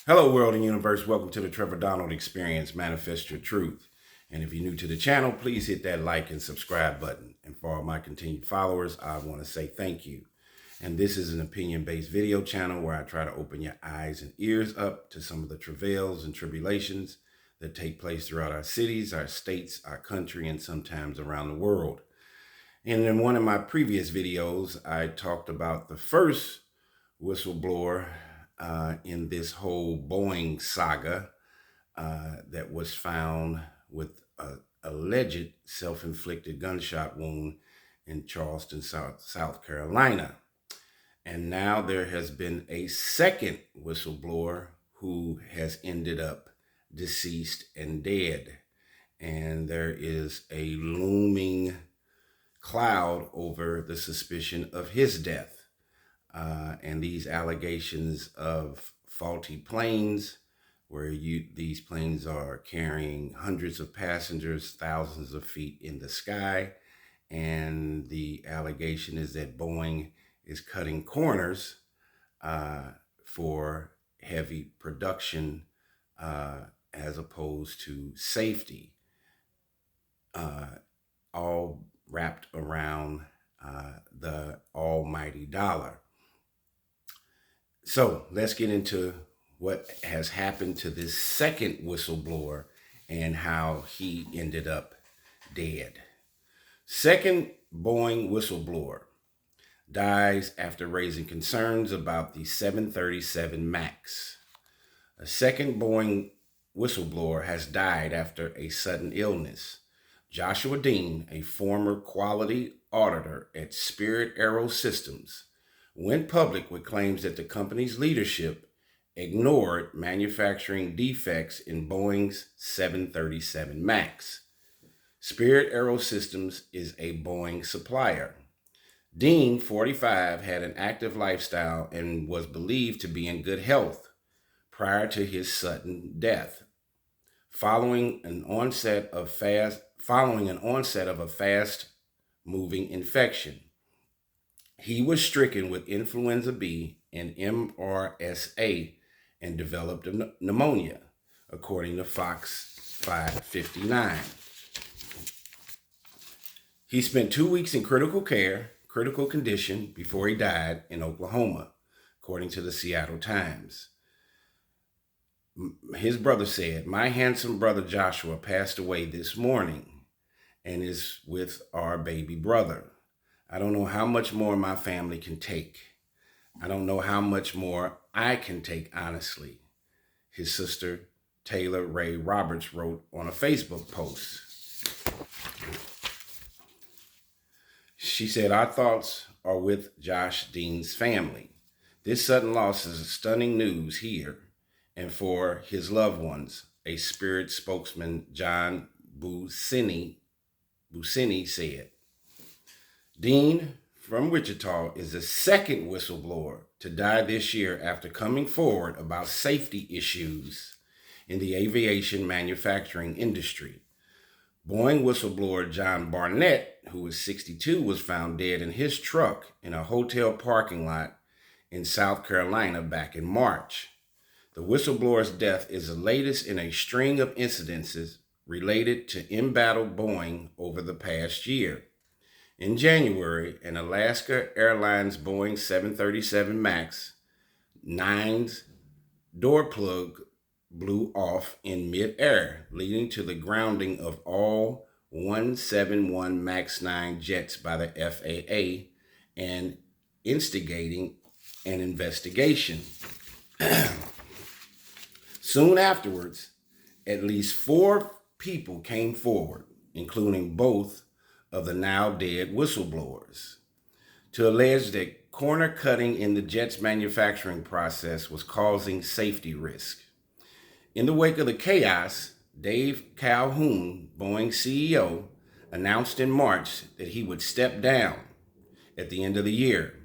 Hello, world and universe. Welcome to the Trevor Donald Experience. Manifest your truth. And if you're new to the channel, please hit that like and subscribe button. And for all my continued followers, I want to say thank you. And this is an opinion-based video channel where I try to open your eyes and ears up to some of the travails and tribulations that take place throughout our cities, our states, our country, and sometimes around the world. And in one of my previous videos, I talked about the first whistleblower in this whole Boeing saga that was found with an alleged self-inflicted gunshot wound in Charleston, South Carolina. And now there has been a second whistleblower who has ended up deceased and dead. And there is a looming cloud over the suspicion of his death. And these allegations of faulty planes, where these planes are carrying hundreds of passengers, thousands of feet in the sky. And the allegation is that Boeing is cutting corners for heavy production as opposed to safety, all wrapped around the almighty dollar. So let's get into what has happened to this second whistleblower and how he ended up dead. Second Boeing whistleblower dies after raising concerns about the 737 MAX. A second Boeing whistleblower has died after a sudden illness. Joshua Dean, a former quality auditor at Spirit AeroSystems, went public with claims that the company's leadership ignored manufacturing defects in Boeing's 737 MAX. Spirit AeroSystems is a Boeing supplier. Dean, 45, had an active lifestyle and was believed to be in good health prior to his sudden death, following an onset of a fast-moving infection. He was stricken with influenza B and MRSA and developed pneumonia, according to Fox 559. He spent 2 weeks in critical condition before he died in Oklahoma, according to the Seattle Times. His brother said, "My handsome brother Joshua passed away this morning and is with our baby brother. I don't know how much more my family can take. I don't know how much more I can take, honestly," his sister, Taylor Ray Roberts, wrote on a Facebook post. She said, "Our thoughts are with Josh Dean's family. This sudden loss is stunning news here and for his loved ones," a Spirit spokesman, John Busini, said. Dean from Wichita is the second whistleblower to die this year after coming forward about safety issues in the aviation manufacturing industry. Boeing whistleblower John Barnett, who was 62, was found dead in his truck in a hotel parking lot in South Carolina back in March. The whistleblower's death is the latest in a string of incidences related to embattled Boeing over the past year. In January, an Alaska Airlines Boeing 737 MAX 9's door plug blew off in midair, leading to the grounding of all 171 MAX 9 jets by the FAA and instigating an investigation. Soon afterwards, at least 4 people came forward, including both of the now dead whistleblowers, to allege that corner cutting in the jet's manufacturing process was causing safety risk. In the wake of the chaos, Dave Calhoun, Boeing CEO, announced in March that he would step down at the end of the year.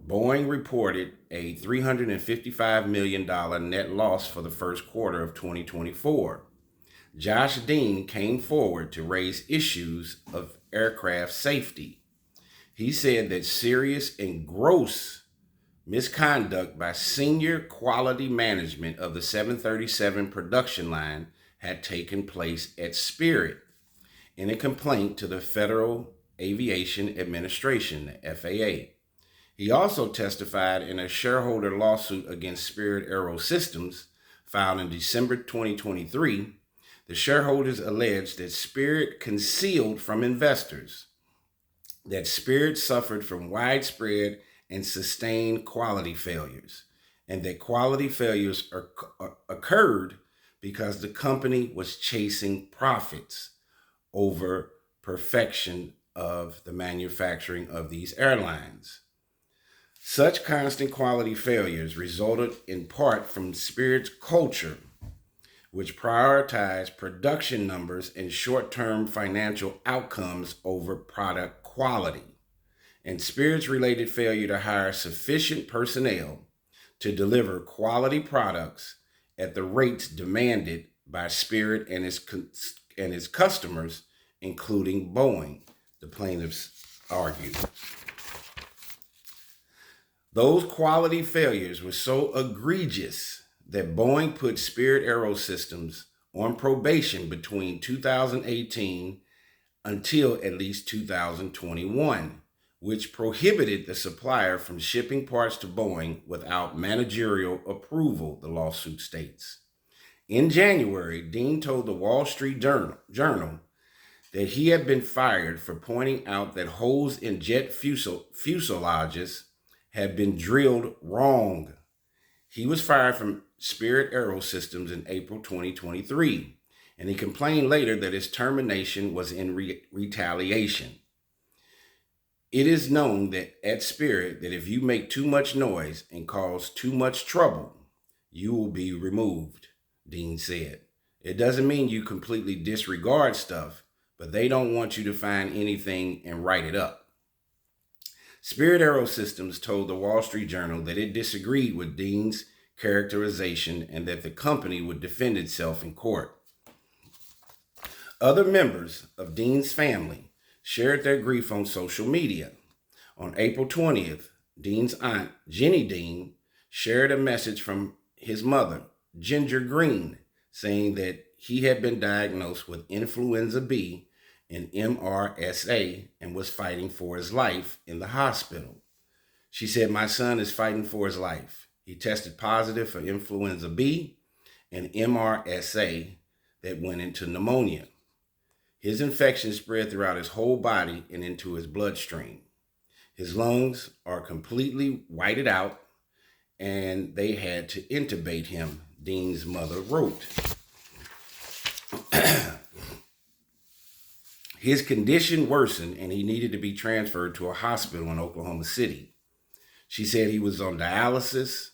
Boeing reported a $355 million net loss for the first quarter of 2024. Josh Dean came forward to raise issues of aircraft safety. He said that serious and gross misconduct by senior quality management of the 737 production line had taken place at Spirit in a complaint to the Federal Aviation Administration, the FAA. He also testified in a shareholder lawsuit against Spirit AeroSystems filed in December 2023. The shareholders alleged that Spirit concealed from investors that Spirit suffered from widespread and sustained quality failures, and that quality failures occurred because the company was chasing profits over perfection of the manufacturing of these airlines. Such constant quality failures resulted in part from Spirit's culture, which prioritized production numbers and short-term financial outcomes over product quality, and Spirit's related failure to hire sufficient personnel to deliver quality products at the rates demanded by Spirit and its customers, including Boeing, the plaintiffs argued. Those quality failures were so egregious that Boeing put Spirit AeroSystems on probation between 2018 until at least 2021, which prohibited the supplier from shipping parts to Boeing without managerial approval, the lawsuit states. In January, Dean told the Wall Street Journal that he had been fired for pointing out that holes in jet fuselages had been drilled wrong. He was fired from Spirit AeroSystems in April 2023, and he complained later that his termination was in retaliation. It is known that at Spirit that if you make too much noise and cause too much trouble, you will be removed, Dean said. It doesn't mean you completely disregard stuff, but they don't want you to find anything and write it up. Spirit AeroSystems told the Wall Street Journal that it disagreed with Dean's characterization and that the company would defend itself in court. Other members of Dean's family shared their grief on social media. On April 20th, Dean's aunt, Jenny Dean, shared a message from his mother, Ginger Green, saying that he had been diagnosed with influenza B and MRSA and was fighting for his life in the hospital. She said, "My son is fighting for his life. He tested positive for influenza B and MRSA that went into pneumonia. His infection spread throughout his whole body and into his bloodstream. His lungs are completely whited out, and they had to intubate him," Dean's mother wrote. His condition worsened, and he needed to be transferred to a hospital in Oklahoma City. She said he was on dialysis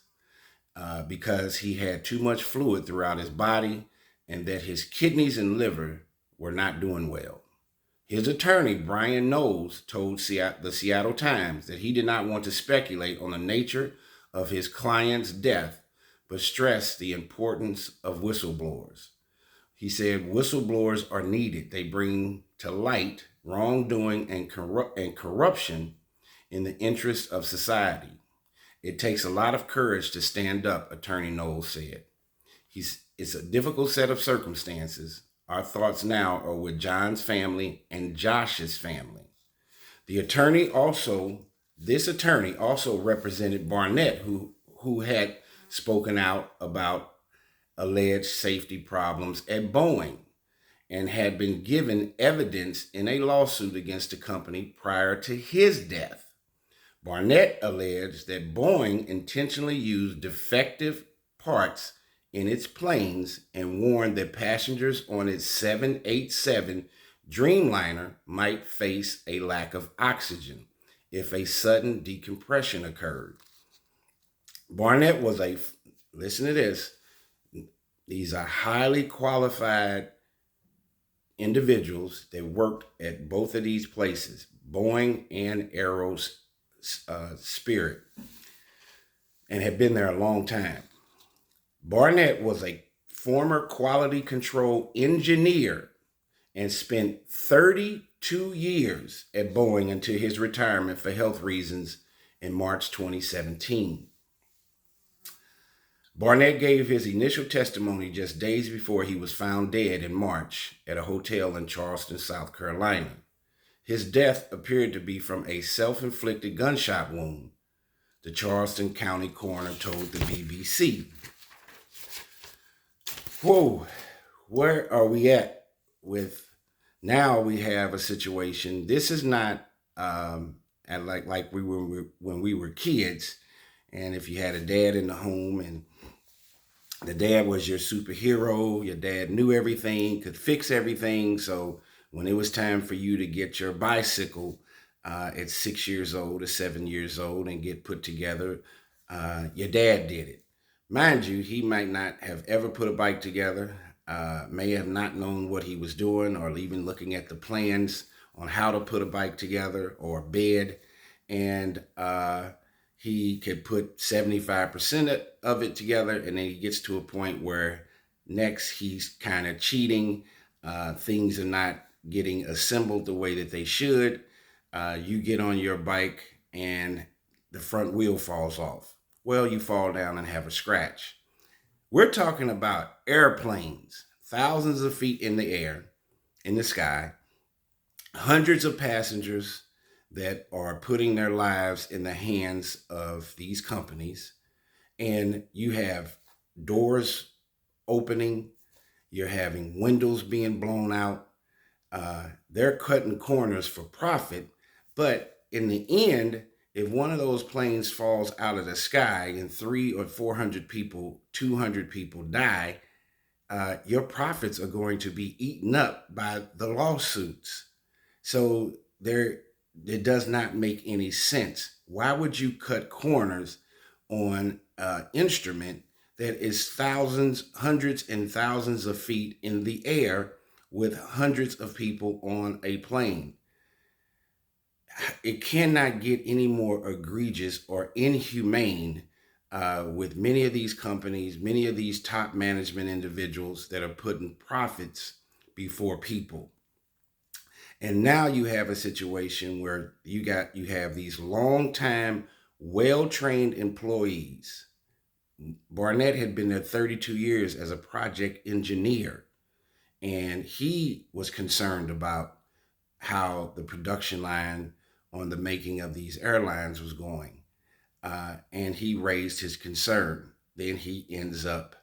because he had too much fluid throughout his body and that his kidneys and liver were not doing well. His attorney, Brian Knowles, told the Seattle Times that he did not want to speculate on the nature of his client's death, but stressed the importance of whistleblowers. He said, "Whistleblowers are needed. They bring to light wrongdoing and corruption in the interest of society. It takes a lot of courage to stand up," Attorney Knowles said. It's a difficult set of circumstances. Our thoughts now are with John's family and Josh's family. This attorney also represented Barnett, who had spoken out about alleged safety problems at Boeing and had been given evidence in a lawsuit against the company prior to his death. Barnett alleged that Boeing intentionally used defective parts in its planes and warned that passengers on its 787 Dreamliner might face a lack of oxygen if a sudden decompression occurred. Barnett was listen to this, these are highly qualified individuals that worked at both of these places, Boeing and Spirit, and had been there a long time. Barnett was a former quality control engineer and spent 32 years at Boeing until his retirement for health reasons in March 2017. Barnett gave his initial testimony just days before he was found dead in March at a hotel in Charleston, South Carolina. His death appeared to be from a self-inflicted gunshot wound, the Charleston County coroner told the BBC. Whoa, where are we at with now? We have a situation. This is not like we were when we were kids, and if you had a dad in the home and the dad was your superhero, your dad knew everything, could fix everything. So when it was time for you to get your bicycle at 6 years old or 7 years old and get put together, your dad did it. Mind you, he might not have ever put a bike together, may have not known what he was doing or even looking at the plans on how to put a bike together or a bed. And he could put 75% of it together, and then he gets to a point where next he's kind of cheating. Things are not getting assembled the way that they should. You get on your bike and the front wheel falls off. Well, you fall down and have a scratch. We're talking about airplanes, thousands of feet in the air, in the sky, hundreds of passengers that are putting their lives in the hands of these companies. And you have doors opening, you're having windows being blown out. They're cutting corners for profit. But in the end, if one of those planes falls out of the sky and 300 or 400 people, 200 people die, your profits are going to be eaten up by the lawsuits. So it does not make any sense. Why would you cut corners on an instrument that is thousands, hundreds and thousands of feet in the air with hundreds of people on a plane? It cannot get any more egregious or inhumane with many of these companies, many of these top management individuals that are putting profits before people. And now you have a situation where you have these long-time, well-trained employees. Barnett had been there 32 years as a project engineer, and he was concerned about how the production line on the making of these airlines was going. And he raised his concern. Then he ends up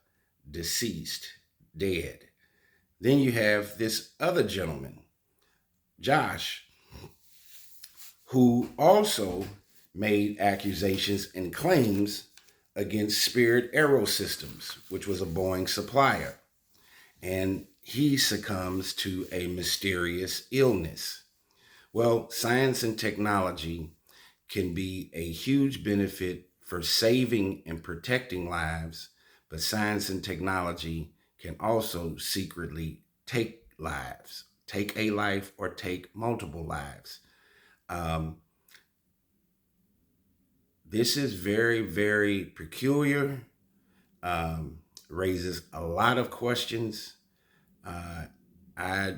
deceased, dead. Then you have this other gentleman, Josh, who also made accusations and claims against Spirit Aerosystems, which was a Boeing supplier. And he succumbs to a mysterious illness. Well, science and technology can be a huge benefit for saving and protecting lives, but science and technology can also secretly take lives, take a life or take multiple lives. This is very, very peculiar, raises a lot of questions. I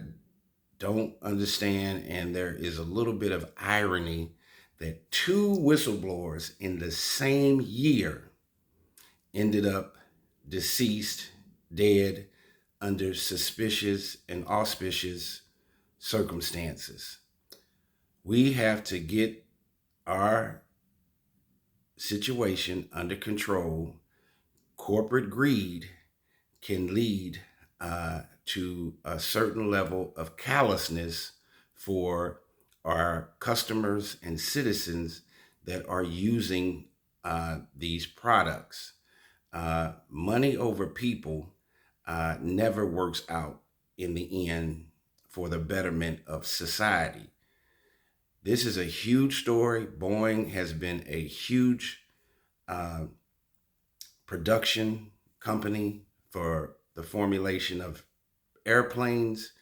don't understand, and there is a little bit of irony that two whistleblowers in the same year ended up deceased, dead, under suspicious and auspicious circumstances. We have to get our situation under control. Corporate greed can lead to a certain level of callousness for our customers and citizens that are using these products. Money over people never works out in the end for the betterment of society. This is a huge story. Boeing has been a huge production company for the formulation of airplanes.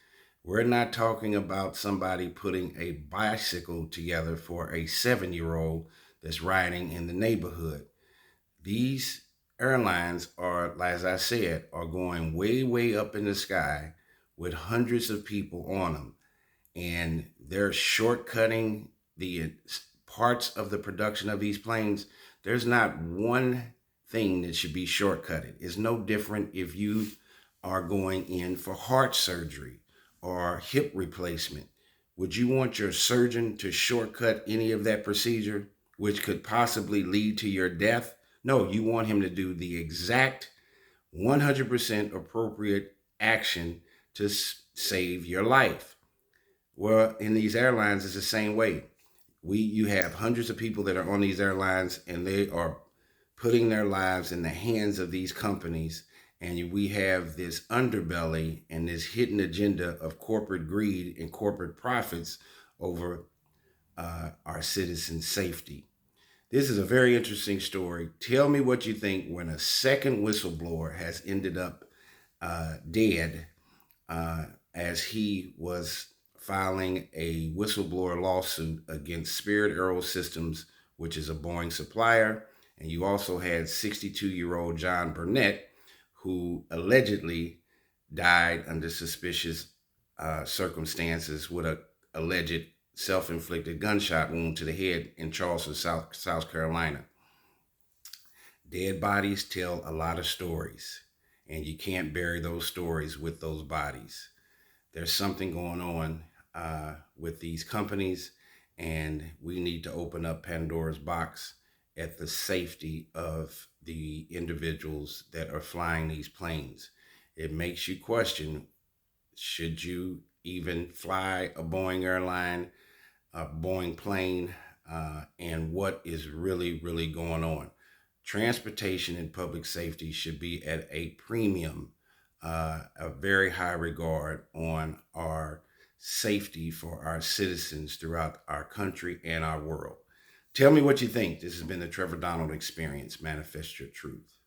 We're not talking about somebody putting a bicycle together for a 7-year-old that's riding in the neighborhood. These airlines are, as I said, are going way, way up in the sky with hundreds of people on them. And they're shortcutting the parts of the production of these planes. There's not one thing that should be shortcutted. It's no different if you are going in for heart surgery or hip replacement. Would you want your surgeon to shortcut any of that procedure, which could possibly lead to your death? No, you want him to do the exact 100% appropriate action to save your life. Well, in these airlines, it's the same way. You have hundreds of people that are on these airlines, and they are putting their lives in the hands of these companies. And we have this underbelly and this hidden agenda of corporate greed and corporate profits over our citizens' safety. This is a very interesting story. Tell me what you think when a second whistleblower has ended up dead as he was filing a whistleblower lawsuit against Spirit Aerosystems, which is a Boeing supplier. And you also had 62-year-old John Burnett, who allegedly died under suspicious circumstances with an alleged self-inflicted gunshot wound to the head in Charleston, South Carolina. Dead bodies tell a lot of stories, and you can't bury those stories with those bodies. There's something going on with these companies, and we need to open up Pandora's box at the safety of the individuals that are flying these planes. It makes you question, should you even fly a Boeing airline, a Boeing plane, and what is really, really going on? Transportation and public safety should be at a premium, a very high regard on our safety for our citizens throughout our country and our world. Tell me what you think. This has been the Trevor Donald Experience. Manifest your truth.